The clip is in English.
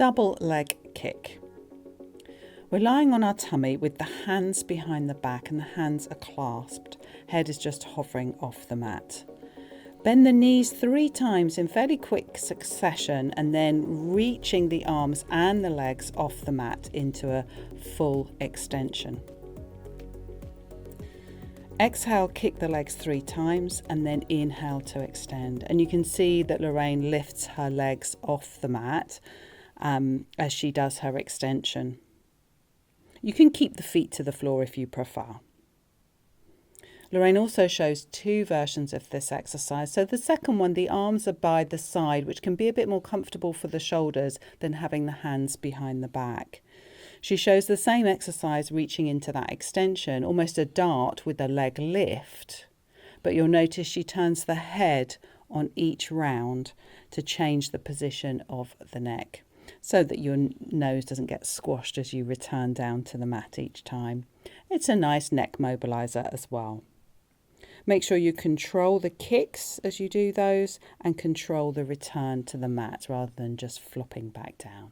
Double leg kick. We're lying on our tummy with the hands behind the back and the hands are clasped. Head is just hovering off the mat. Bend the knees 3 times in fairly quick succession and then reaching the arms and the legs off the mat into a full extension. Exhale, kick the legs 3 times and then inhale to extend. And you can see that Loraine lifts her legs off the mat as she does her extension. You can keep the feet to the floor if you prefer. Loraine also shows 2 versions of this exercise. So the second one, the arms are by the side, which can be a bit more comfortable for the shoulders than having the hands behind the back. She shows the same exercise reaching into that extension, almost a dart with a leg lift. But you'll notice she turns the head on each round to change the position of the neck so that your nose doesn't get squashed as you return down to the mat each time. It's a nice neck mobilizer as well. Make sure you control the kicks as you do those and control the return to the mat rather than just flopping back down.